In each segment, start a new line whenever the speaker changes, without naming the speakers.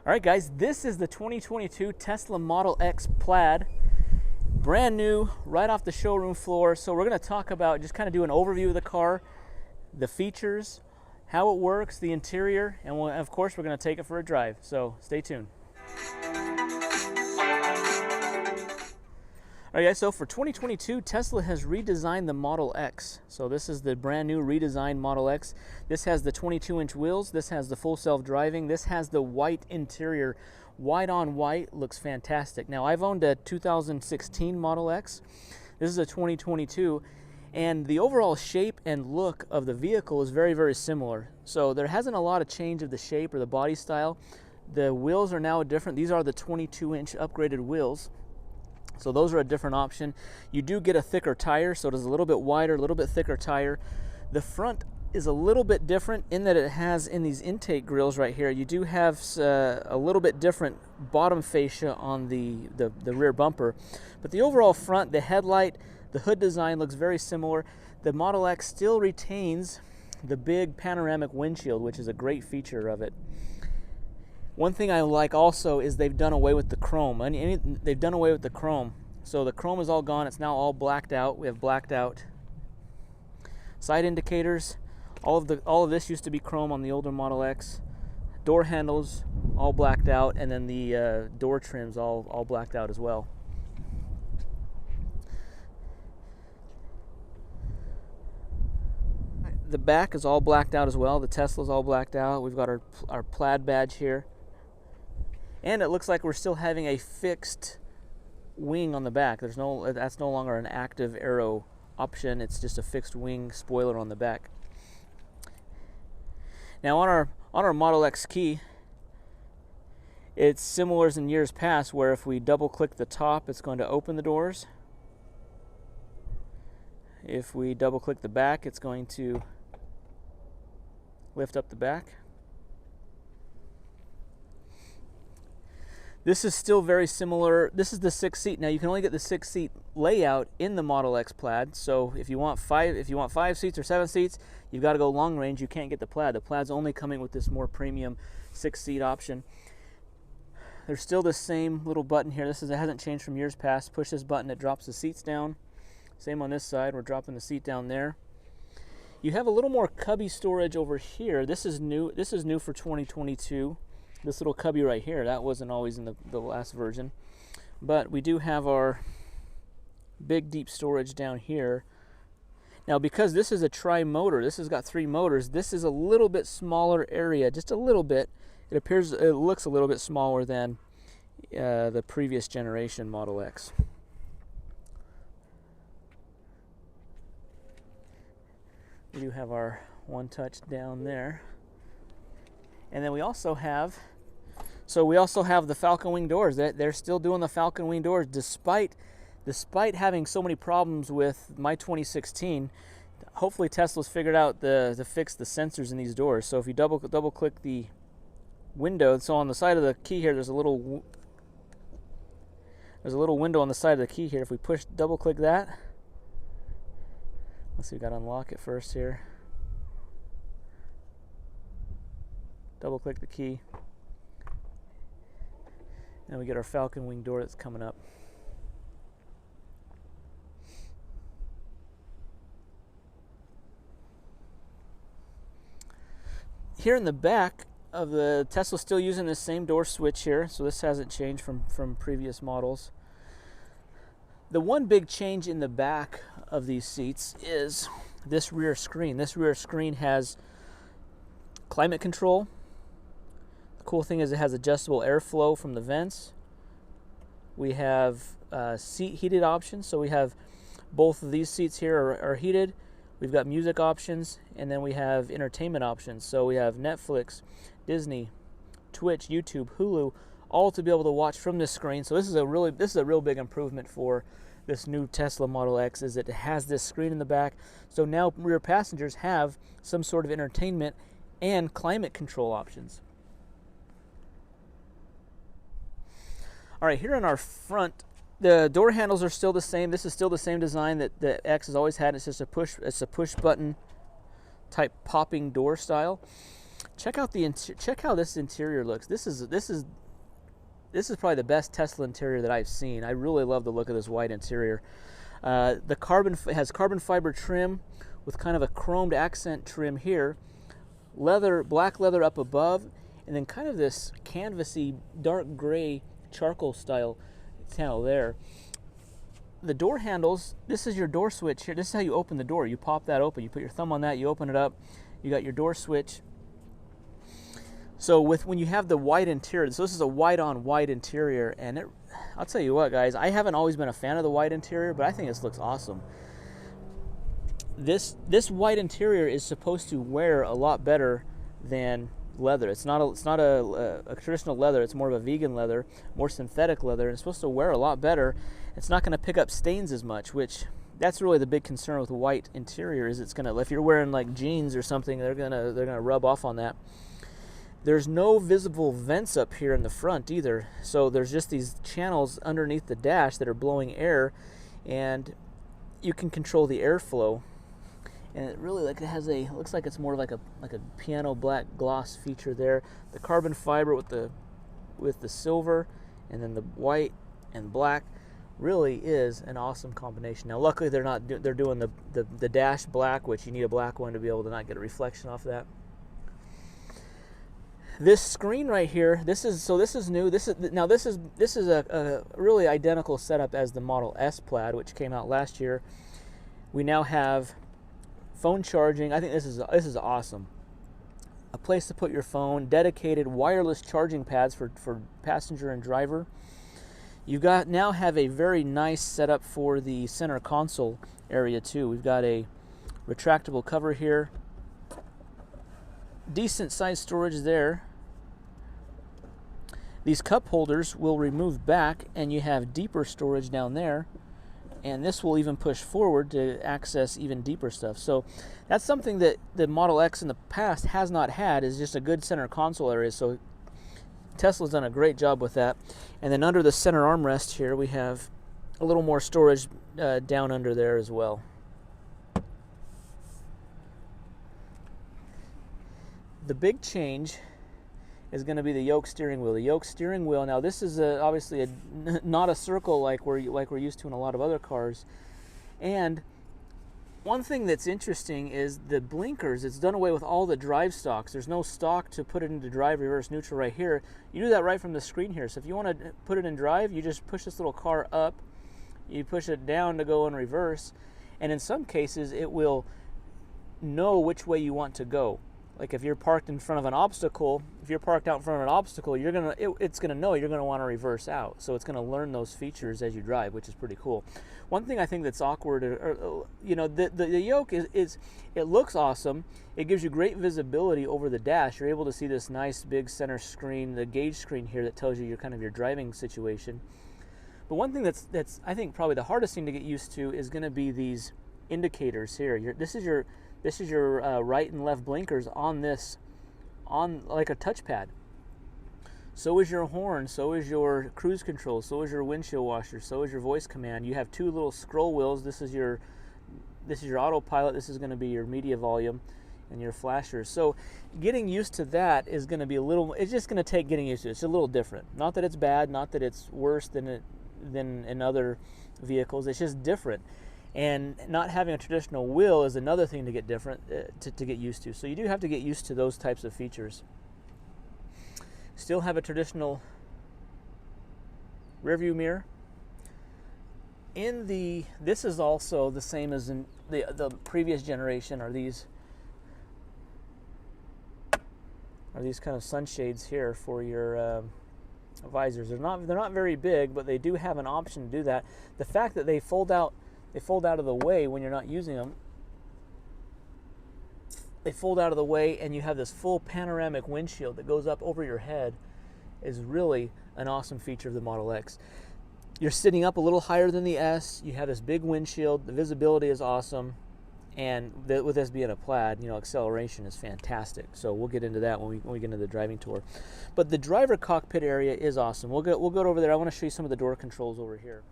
All right, guys, this is the 2022 Tesla Model X Plaid. Brand new, right off the showroom floor. So we're going to talk about, just kind of do an overview of the car, the features, how it works, the interior, and of course we're going to take it for a drive. So stay tuned. All right, guys, so for 2022, Tesla has redesigned the Model X. So this is the brand new redesigned Model X. This has the 22-inch wheels. This has the full self-driving. This has the white interior. White on white, looks fantastic. Now, I've owned a 2016 Model X. This is a 2022, and the overall shape and look of the vehicle is very, very similar. So there hasn't a lot of change of the shape or the body style. The wheels are now different. These are the 22-inch upgraded wheels. So those are a different option. You do get a thicker tire, so it is a little bit wider, a little bit thicker tire. The front is a little bit different in that it has, in these intake grills right here, you do have a little bit different bottom fascia on the rear bumper. But the overall front, the headlight, the hood design looks very similar. The Model X still retains the big panoramic windshield, which is a great feature of it. One thing I like also is they've done away with the chrome. They've done away with the chrome. So the chrome is all gone. It's now all blacked out. We have blacked out side indicators. All of this used to be chrome on the older Model X. Door handles all blacked out, and then the door trims all blacked out as well. The back is all blacked out as well. The Tesla's all blacked out. We've got our Plaid badge here. And it looks like we're still having a fixed wing on the back. That's no longer an active aero option. It's just a fixed wing spoiler on the back. Now on our Model X key, it's similar as in years past, where if we double click the top, it's going to open the doors. If we double click the back, it's going to lift up the back. This is still very similar. This is the 6th seat. Now you can only get the 6th seat layout in the Model X Plaid. So if you want 5 seats or 7 seats, you've got to go long range. You can't get the Plaid. The Plaid's only coming with this more premium 6th seat option. There's still the same little button here. It hasn't changed from years past. Push this button, it drops the seats down. Same on this side. We're dropping the seat down there. You have a little more cubby storage over here. This is new. This is new for 2022. This little cubby right here, that wasn't always in the last version. But we do have our big deep storage down here. Now because this is a tri-motor, this has got 3 motors, this is a little bit smaller area, just a little bit. It looks a little bit smaller than the previous generation Model X. We do have our one touch down there. And then we also have the Falcon wing doors. They're still doing the Falcon wing doors despite having so many problems with my 2016. Hopefully Tesla's figured out to fix the sensors in these doors. So if you double click the window, so on the side of the key here, there's a little window on the side of the key here. If we double click that, let's see, we got to unlock it first here. Double click the key, and we get our Falcon wing door that's coming up. Here in the back of the Tesla, still using the same door switch here, so this hasn't changed from previous models. The one big change in the back of these seats is this rear screen. This rear screen has climate control. The cool thing is it has adjustable airflow from the vents. We have seat heated options, so we have both of these seats here are heated. We've got music options, and then we have entertainment options. So we have Netflix, Disney, Twitch, YouTube, Hulu, all to be able to watch from this screen. So this is a real big improvement for this new Tesla Model X, is it has this screen in the back. So now rear passengers have some sort of entertainment and climate control options. All right, here on our front, the door handles are still the same. This is still the same design that the X has always had. It's just a push button type popping door style. check out check how this interior looks. This is probably the best Tesla interior that I've seen. I really love the look of this white interior. It has carbon fiber trim with kind of a chromed accent trim here, black leather up above, and then kind of this canvasy dark gray charcoal style panel there. The door handles, this is your door switch here. This is how you open the door. You pop that open. You put your thumb on that, you open it up. You got your door switch. So when you have the white interior, so this is a white on white interior, and I'll tell you what, guys, I haven't always been a fan of the white interior, but I think this looks awesome. This white interior is supposed to wear a lot better than leather. It's not a traditional leather. It's more of a vegan leather, more synthetic leather. It's supposed to wear a lot better. It's not going to pick up stains as much, which that's really the big concern with white interior. Is it's going to, if you're wearing like jeans or something, they're gonna rub off on that. There's no visible vents up here in the front either, so there's just these channels underneath the dash that are blowing air, and you can control the airflow. And it really looks like it's more like a piano black gloss feature there. The carbon fiber with the silver, and then the white and black really is an awesome combination. Now, luckily they're doing the dash black, which you need a black one to be able to not get a reflection off that. This screen right here, this is new. This is a really identical setup as the Model S Plaid, which came out last year. We now have phone charging. I think this is awesome. A place to put your phone, dedicated wireless charging pads for passenger and driver. You now have a very nice setup for the center console area too. We've got a retractable cover here. Decent size storage there. These cup holders will remove back, and you have deeper storage down there. And this will even push forward to access even deeper stuff. So that's something that the Model X in the past has not had, is just a good center console area. So Tesla's done a great job with that. And then under the center armrest here, we have a little more storage down under there as well. The big change is going to be the Yoke steering wheel. The Yoke steering wheel, now this is obviously not a circle like we're used to in a lot of other cars. And one thing that's interesting is the blinkers. It's done away with all the drive stalks. There's no stalk to put it into drive, reverse, neutral right here. You do that right from the screen here. So if you want to put it in drive, you just push this little car up. You push it down to go in reverse. And in some cases, it will know which way you want to go. Like if you're parked in front of an obstacle, if you're parked out in front of an obstacle, it's gonna know you're gonna want to reverse out. So it's gonna learn those features as you drive, which is pretty cool. One thing I think that's awkward, the Yoke is it looks awesome. It gives you great visibility over the dash. You're able to see this nice big center screen, the gauge screen here that tells you your driving situation. But one thing that's I think probably the hardest thing to get used to is going to be these indicators here. This is your right and left blinkers on like a touchpad. So is your horn, so is your cruise control, so is your windshield washer, so is your voice command. You have two little scroll wheels. This is your autopilot. This is going to be your media volume and your flashers. So getting used to that is going to be it's just going to take getting used to it. It's a little different. Not that it's bad, not that it's worse than in other vehicles. It's just different. And not having a traditional wheel is another thing to get to get used to. So you do have to get used to those types of features. Still have a traditional rear view mirror. This is also the same as in the previous generation. Are these kind of sunshades here for your visors? They're not very big, but they do have an option to do that. The fact that they fold out of the way when you're not using them. They fold out of the way, and you have this full panoramic windshield that goes up over your head. Is really an awesome feature of the Model X. You're sitting up a little higher than the S. You have this big windshield. The visibility is awesome, and with this being a Plaid, acceleration is fantastic. So we'll get into that when we get into the driving tour. But the driver cockpit area is awesome. We'll go over there. I want to show you some of the door controls over here.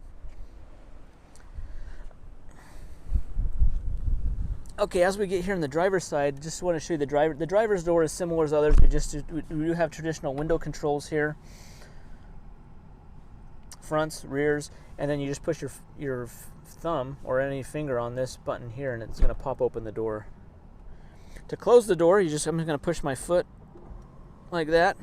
Okay, as we get here on the driver's side, just want to show you the driver. The driver's door is similar as others. We do have traditional window controls here, fronts, rears, and then you just push your thumb or any finger on this button here, and it's going to pop open the door. To close the door, I'm just going to push my foot like that.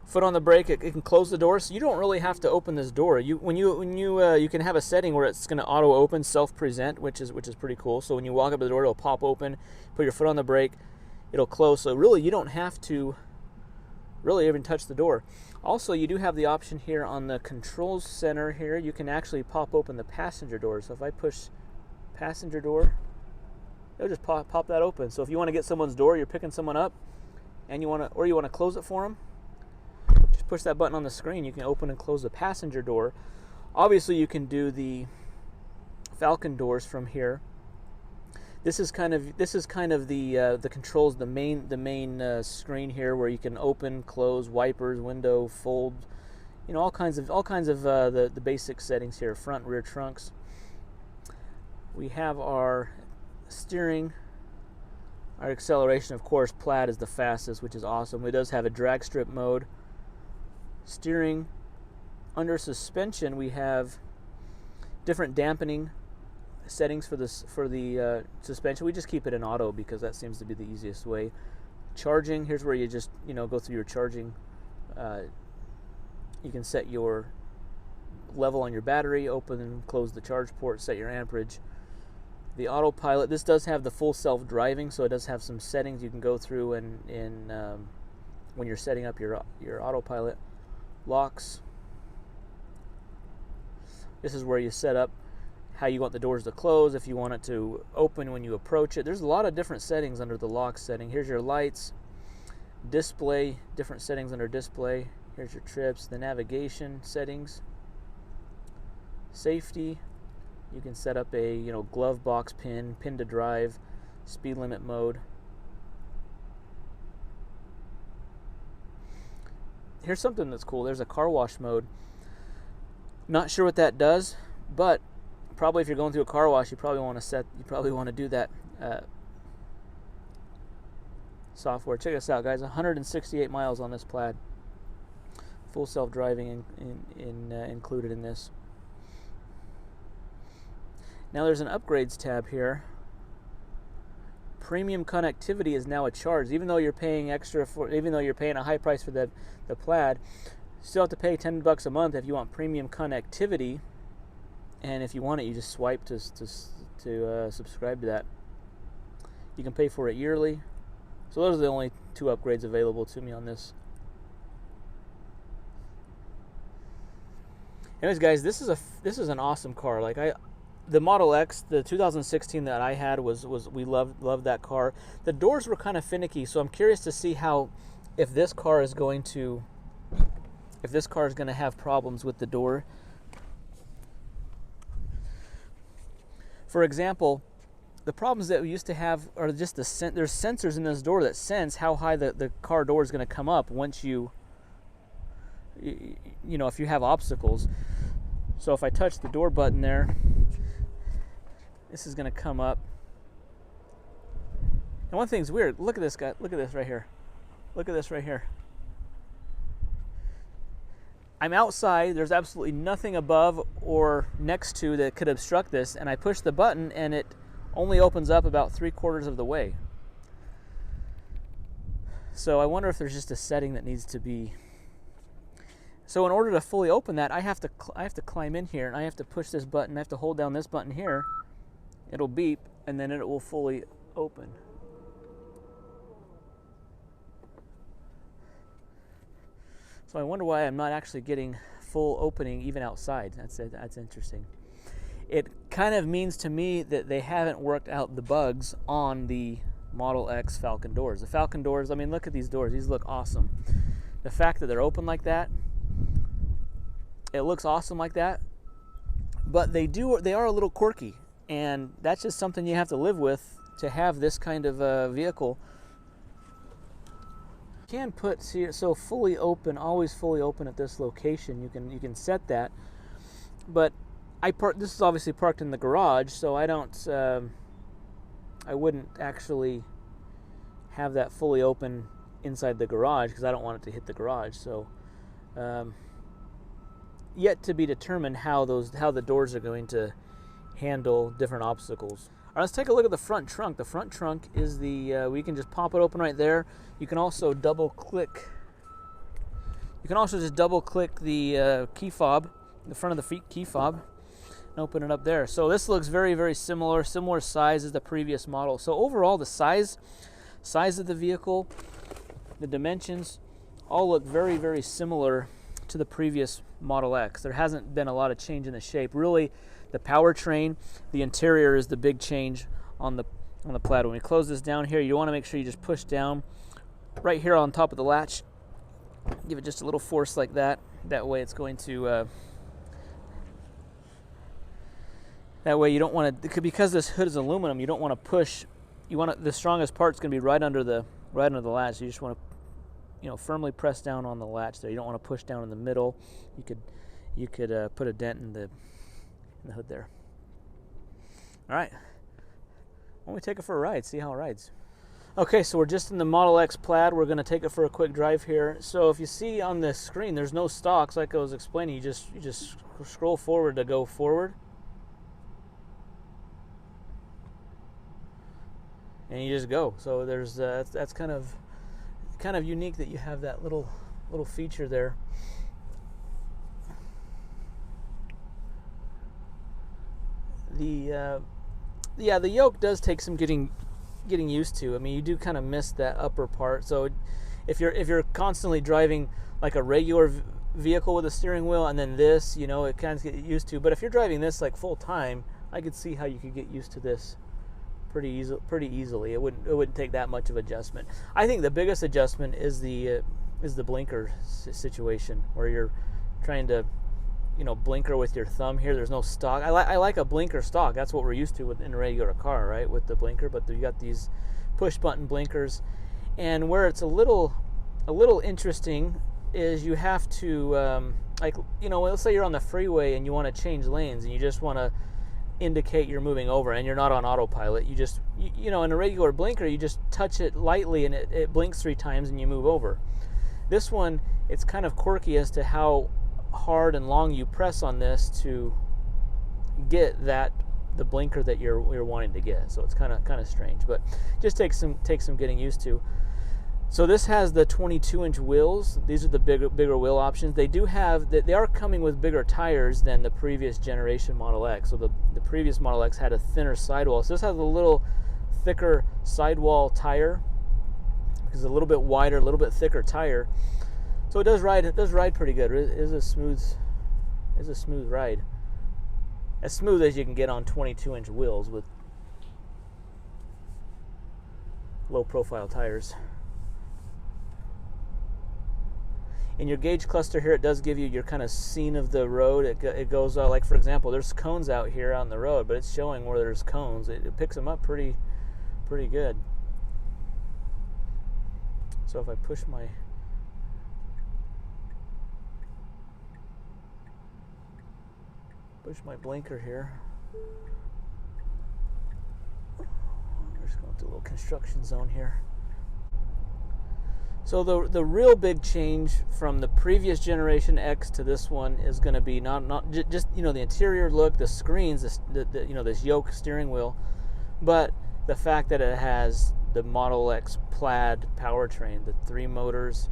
Foot on the brake, it can close the door, so you don't really have to open this door. You can have a setting where it's going to auto open, self present, which is pretty cool. So when you walk up to the door, it'll pop open. Put your foot on the brake, it'll close. So really, you don't have to really even touch the door. Also, you do have the option here on the controls center here. You can actually pop open the passenger door. So if I push passenger door, it'll just pop that open. So if you want to get someone's door, you're picking someone up, and you want to close it for them. Push that button on the screen, you can open and close the passenger door. Obviously you can do the Falcon doors from here. This is kind of the controls, the main screen here, where you can open, close, wipers, window, fold, all kinds of the basic settings here. Front, rear trunks. We have our steering, our acceleration. Of course, Plaid is the fastest, which is awesome. It does have a drag strip mode. Steering. Under suspension, we have different dampening settings for the suspension. We just keep it in auto because that seems to be the easiest way. Charging, here's where you just go through your charging. You can set your level on your battery, open and close the charge port, set your amperage. The autopilot, this does have the full self-driving, so it does have some settings you can go through and when you're setting up your autopilot. Locks. This is where you set up how you want the doors to close, if you want it to open when you approach it. There's a lot of different settings under the lock setting. Here's your lights, display, different settings under display. Here's your trips, the navigation settings, safety. You can set up a glove box pin to drive, speed limit mode. Here's something that's cool. There's a car wash mode. Not sure what that does, but probably if you're going through a car wash, you probably want to do that software. Check this out, guys. 168 miles on this Plaid. Full self-driving included in this. Now there's an upgrades tab here. Premium connectivity is now a charge, even though you're paying a high price for the Plaid. You still have to pay $10 a month if you want premium connectivity, and if you want it, you just swipe to subscribe to that. You can pay for it yearly. So those are the only two upgrades available to me on this. Anyways, guys, this is an awesome car. The Model X, the 2016 that I had we loved that car. The doors were kind of finicky, so I'm curious to see if this car is going to have problems with the door. For example, the problems that we used to have are just there's sensors in this door that sense how high the car door is going to come up once if you have obstacles. So if I touch the door button there, this is going to come up. And one thing's weird. Look at this guy. Look at this right here. Look at this right here. I'm outside. There's absolutely nothing above or next to that could obstruct this. And I push the button and it only opens up about 3/4 of the way. So I wonder if there's just a setting that needs to be. So in order to fully open that, I have to climb in here and I have to push this button. I have to hold down this button here. It'll beep, and then it will fully open. So I wonder why I'm not actually getting full opening even outside. That's interesting. It kind of means to me that they haven't worked out the bugs on the Model X Falcon doors. The Falcon doors, I mean, look at these doors. These look awesome. The fact that they're open like that, it looks awesome like that, but they are a little quirky. And that's just something you have to live with to have this kind of vehicle. You can put so fully open, always fully open at this location. You can set that, but this is obviously parked in the garage, so I don't I wouldn't actually have that fully open inside the garage because I don't want it to hit the garage. So yet to be determined how the doors are going to handle different obstacles. All right, let's take a look at the front trunk. The front trunk is we can just pop it open right there. You can also double click. You can also just double click the key fob, the front of the key fob, and open it up there. So this looks very, very similar size as the previous model. So overall, the size of the vehicle, the dimensions, all look very, very similar to the previous Model X. There hasn't been a lot of change in the shape. Really, the powertrain, the interior is the big change on the Plaid. When we close this down here, you want to make sure you just push down right here on top of the latch. Give it just a little force like that. That way it's going to that way you don't want to, because this hood is aluminum, you don't want to push. You want the strongest part's going to be right under the latch. You just want to firmly press down on the latch there. You don't want to push down in the middle. You could put a dent in the hood there. All right, why don't we take it for a ride, see how it rides. Okay, so we're just in the Model X Plaid. We're going to take it for a quick drive here. So if you see on the screen, there's no stocks like I was explaining. You just scroll forward to go forward, and you just go. So there's that's kind of unique that you have that little feature there. The yoke does take some getting used to. I mean, you do kind of miss that upper part. So if you're constantly driving like a regular vehicle with a steering wheel and then this, it kind of get used to. But if you're driving this like full time, I could see how you could get used to this pretty easily. It wouldn't take that much of adjustment. I think the biggest adjustment is the blinker situation where you're trying to blinker with your thumb here. There's no stock. I like a blinker stock. That's what we're used to in a regular car, right? With the blinker, but you got these push button blinkers, and where it's a little interesting is you have to let's say you're on the freeway and you want to change lanes and you just want to indicate you're moving over and you're not on autopilot. You just in a regular blinker, you just touch it lightly and it blinks 3 times and you move over. This one, it's kind of quirky as to how hard and long you press on this to get the blinker that you're wanting to get. So it's kind of strange, but just takes some getting used to. So this has the 22-inch wheels. These are the bigger wheel options. They are coming with bigger tires than the previous generation Model X. So the previous Model X had a thinner sidewall. So this has a little thicker sidewall tire. It's a little bit wider, a little bit thicker tire. So it does ride pretty good. It is a smooth ride. As smooth as you can get on 22-inch wheels with low profile tires. In your gauge cluster here, it does give you your kind of scene of the road. It goes like, for example, there's cones out here on the road, but it's showing where there's cones. It picks them up pretty good. So if I push my blinker here. We're just going through a little construction zone here. So the real big change from the previous generation X to this one is going to be not just the interior look, the screens, this Yoke steering wheel, but the fact that it has the Model X Plaid powertrain, the 3 motors,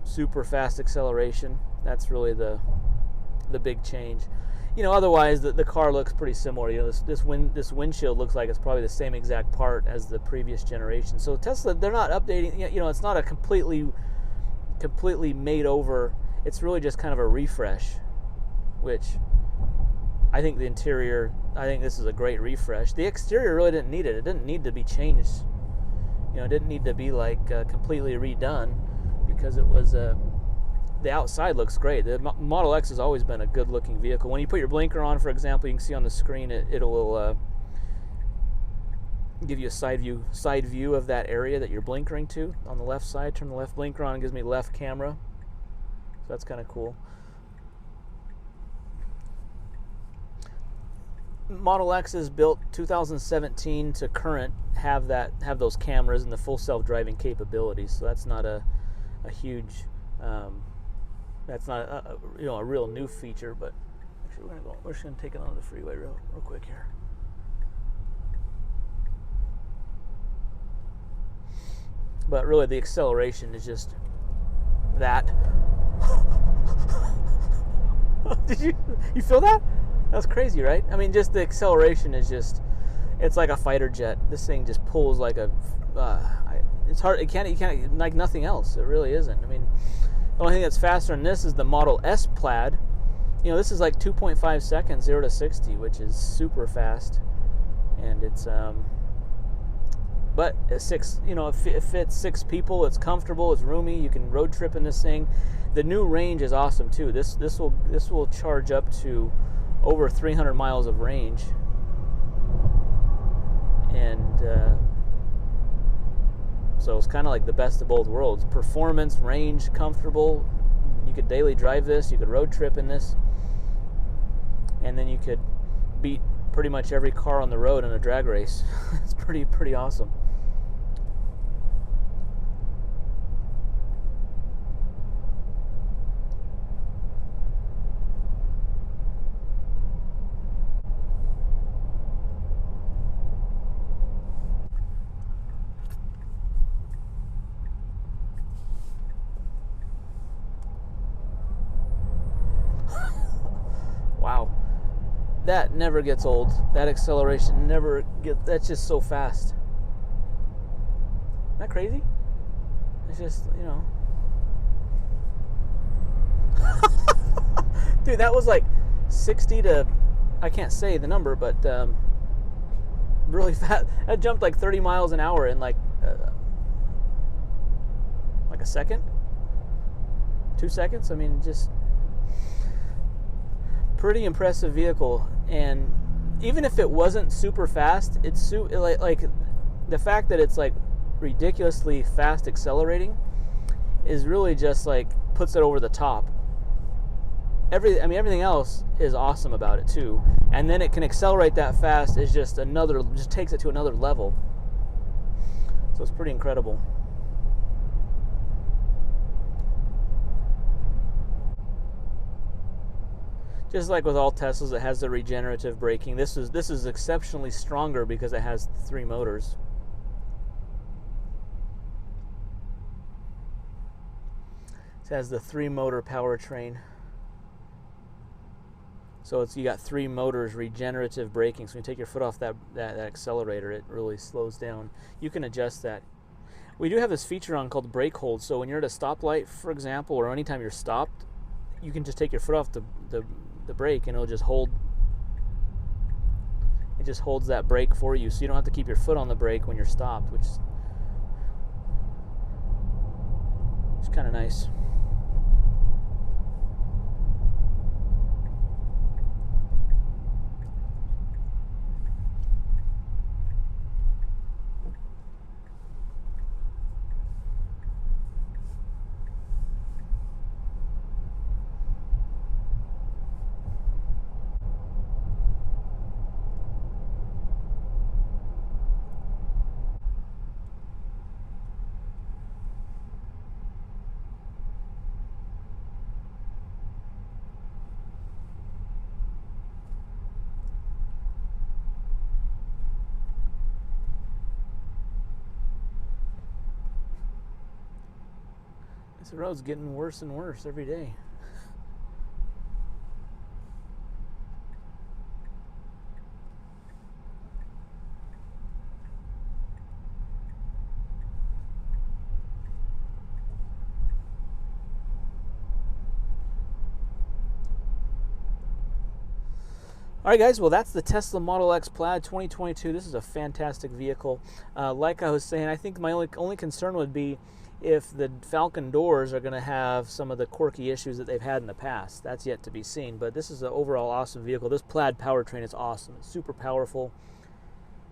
super fast acceleration. That's really the big change. Otherwise the car looks pretty similar. This windshield looks like it's probably the same exact part as the previous generation. So Tesla, they're not updating. It's not a completely made over. It's really just kind of a refresh, which I think the interior. I think this is a great refresh. The exterior really didn't need it. It didn't need to be changed. It didn't need to be completely redone because it was the outside looks great. The Model X has always been a good-looking vehicle. When you put your blinker on, for example, you can see on the screen it will give you a side view of that area that you're blinkering to on the left side. Turn the left blinker on, and gives me left camera. So that's kind of cool. Model X is built 2017 to current, have those cameras and the full self-driving capabilities. So that's not a huge, that's not a real new feature. But actually, we're just gonna take it on the freeway real quick here. But really, the acceleration is just that. Did you feel that? That was crazy, right? I mean, just the acceleration is just, it's like a fighter jet. This thing just pulls like a, it's hard, you can't, like nothing else. It really isn't. I mean, the only thing that's faster than this is the Model S Plaid. You know, this is like 2.5 seconds, 0 to 60, which is super fast. And it's, but it fits 6 people. It's comfortable. It's roomy. You can road trip in this thing. The new range is awesome too. This will charge up to over 300 miles of range, and so it's kind of like the best of both worlds: performance, range, comfortable. You could daily drive this. You could road trip in this, and then you could beat pretty much every car on the road in a drag race. It's pretty awesome. Wow, that never gets old. That acceleration never gets, that's just so fast. Isn't that crazy? It's just, dude, that was like 60 to, I can't say the number, but really fast. That jumped like 30 miles an hour in like a second, 2 seconds. I mean, just pretty impressive vehicle. And even if it wasn't super fast, it's like the fact that it's like ridiculously fast accelerating is really just like puts it over the top. Everything else is awesome about it too, and then it can accelerate that fast is just takes it to another level. So it's pretty incredible. Just like with all Teslas, it has the regenerative braking. This is exceptionally stronger because it has 3 motors. It has the 3-motor powertrain. So you got 3 motors, regenerative braking. So when you take your foot off that accelerator, it really slows down. You can adjust that. We do have this feature on called brake hold. So when you're at a stoplight, for example, or anytime you're stopped, you can just take your foot off the brake and it'll just hold. It just holds that brake for you, so you don't have to keep your foot on the brake when you're stopped, which is kind of nice. The road's getting worse and worse every day. Alright guys, well that's the Tesla Model X Plaid 2022. This is a fantastic vehicle. Like I was saying, I think my only concern would be if the Falcon doors are going to have some of the quirky issues that they've had in the past. That's yet to be seen, but this is an overall awesome vehicle. This Plaid powertrain is awesome. It's super powerful.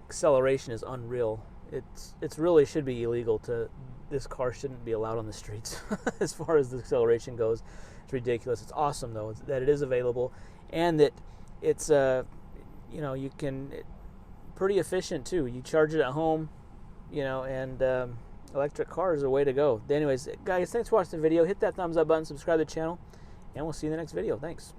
Acceleration is unreal. It's really should be illegal to, this car shouldn't be allowed on the streets as far as the acceleration goes. It's ridiculous. It's awesome though that it is available, and that it's you know, you can, pretty efficient too. You charge it at home, you know, and electric cars are the way to go. Anyways, guys, thanks for watching the video. Hit that thumbs up button, subscribe to the channel, and we'll see you in the next video. Thanks.